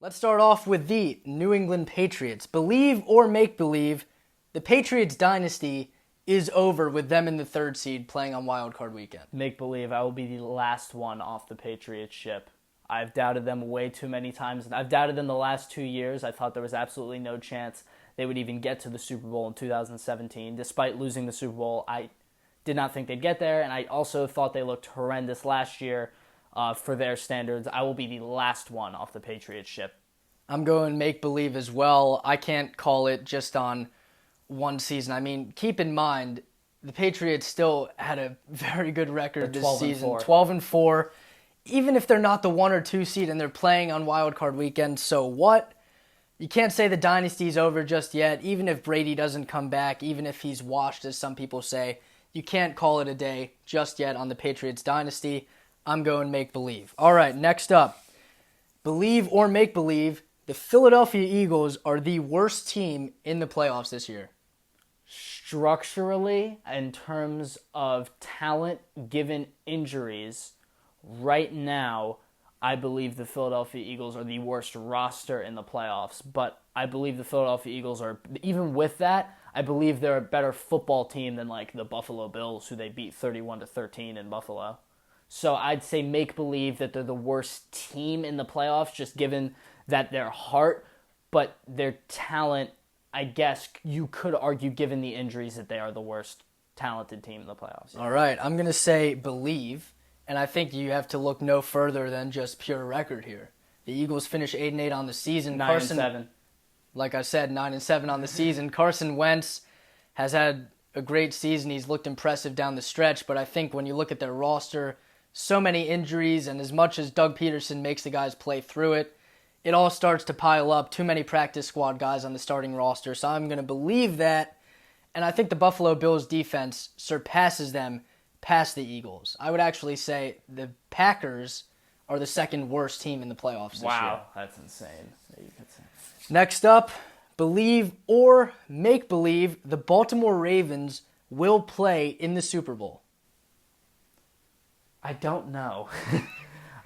Let's start off with the New England Patriots. Believe or make believe, the Patriots dynasty is over with them in the third seed playing on Wild Card Weekend. Make believe I will be the last one off the Patriots ship. I've doubted them way too many times. I've doubted them the last 2 years. I thought there was absolutely no chance they would even get to the Super Bowl in 2017. Despite losing the Super Bowl, I did not think they'd get there, and I also thought they looked horrendous last year for their standards. I will be the last one off the Patriots ship. I'm going make-believe as well. I can't call it just on one season. I mean, keep in mind, the Patriots still had a very good record this season. 12-4. Even if they're not the 1 or 2 seed and they're playing on Wild Card Weekend, so what? You can't say the dynasty's over just yet. Even if Brady doesn't come back, even if he's washed, as some people say, you can't call it a day just yet on the Patriots dynasty. I'm going make-believe. All right, next up. Believe or make-believe, the Philadelphia Eagles are the worst team in the playoffs this year. Structurally, in terms of talent given injuries, right now, I believe the Philadelphia Eagles are the worst roster in the playoffs. But I believe the Philadelphia Eagles are, even with that, I believe they're a better football team than like the Buffalo Bills, who they beat 31-13 in Buffalo. So I'd say make believe that they're the worst team in the playoffs, just given that their heart, but their talent, I guess you could argue, given the injuries, that they are the worst talented team in the playoffs. All right, I'm going to say believe, and I think you have to look no further than just pure record here. The Eagles finish 8-8 on the season. 9-7. Like I said, 9-7 on the season. Carson Wentz has had a great season. He's looked impressive down the stretch, but I think when you look at their roster, so many injuries, and as much as Doug Peterson makes the guys play through it, it all starts to pile up. Too many practice squad guys on the starting roster, so I'm going to believe that, and I think the Buffalo Bills defense surpasses them past the Eagles. I would actually say the Packers are the second worst team in the playoffs this year. Wow, that's insane. Next up, believe or make believe the Baltimore Ravens will play in the Super Bowl. I don't know.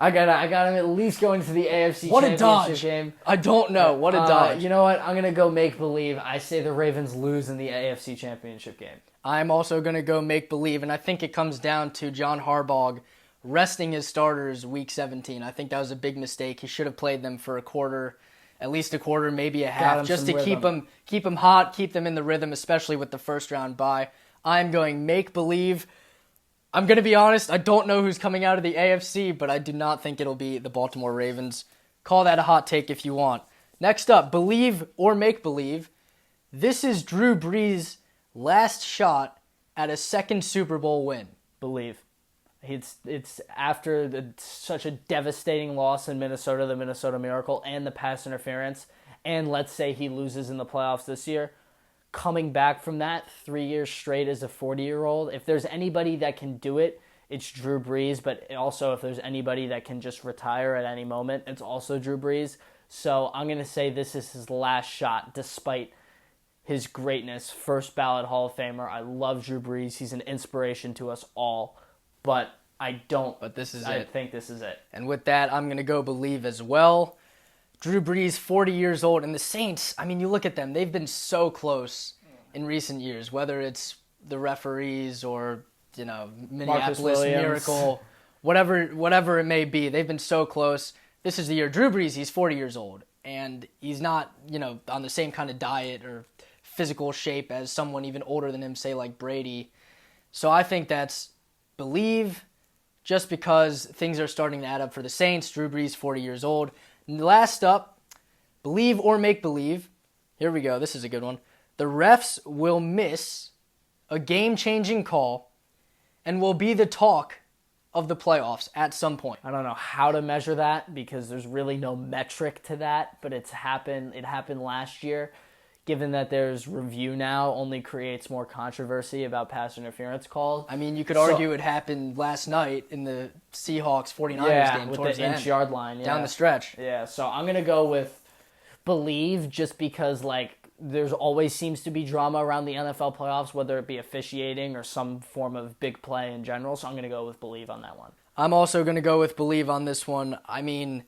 I got him at least going to the AFC What a Championship dodge. game. I don't know. What a dodge. You know what? I'm going to go make-believe. I say the Ravens lose in the AFC Championship game. I'm also going to go make-believe, and I think it comes down to John Harbaugh resting his starters Week 17. I think that was a big mistake. He should have played them for a quarter, at least a quarter, maybe a half, just to keep them hot, keep them in the rhythm, especially with the first-round bye. I'm going make-believe. I'm going to be honest, I don't know who's coming out of the AFC, but I do not think it'll be the Baltimore Ravens. Call that a hot take if you want. Next up, believe or make believe. This is Drew Brees' last shot at a second Super Bowl win. Believe. It's after such a devastating loss in Minnesota, the Minnesota Miracle, and the pass interference, and let's say he loses in the playoffs this year. Coming back from that 3 years straight as a 40-year-old, if there's anybody that can do it, it's Drew Brees. But also, if there's anybody that can just retire at any moment, it's also Drew Brees. So I'm going to say this is his last shot, despite his greatness. First ballot Hall of Famer. I love Drew Brees. He's an inspiration to us all. But I don't. But this is I it. think this is it. And with that, I'm going to go believe as well. Drew Brees, 40 years old, and the Saints, I mean, you look at them, they've been so close in recent years, whether it's the referees or, Minneapolis Miracle, whatever it may be, they've been so close. This is the year. Drew Brees, he's 40 years old, and he's not, on the same kind of diet or physical shape as someone even older than him, say like Brady. So I think that's believe, just because things are starting to add up for the Saints. Drew Brees, 40 years old. Last up, believe or make believe. Here we go. This is a good one. The refs will miss a game-changing call and will be the talk of the playoffs at some point. I don't know how to measure that because there's really no metric to that, but it happened last year. Given that there's review now, only creates more controversy about pass interference calls. I mean, you could argue it happened last night in the Seahawks-49ers game with towards the the inch-yard line. Down the stretch. Yeah, so I'm going to go with believe just because, there's always seems to be drama around the NFL playoffs, whether it be officiating or some form of big play in general, so I'm going to go with believe on that one. I'm also going to go with believe on this one. I mean,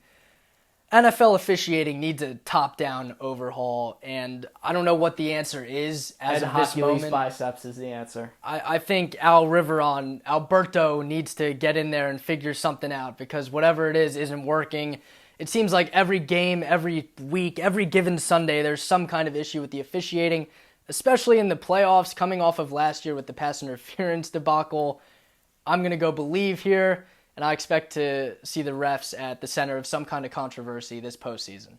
NFL officiating needs a top-down overhaul, and I don't know what the answer is as of this Hercules moment. biceps is the answer. I think Alberto needs to get in there and figure something out because whatever it is isn't working. It seems like every game, every week, every given Sunday, there's some kind of issue with the officiating, especially in the playoffs coming off of last year with the pass interference debacle. I'm going to go believe here, and I expect to see the refs at the center of some kind of controversy this postseason.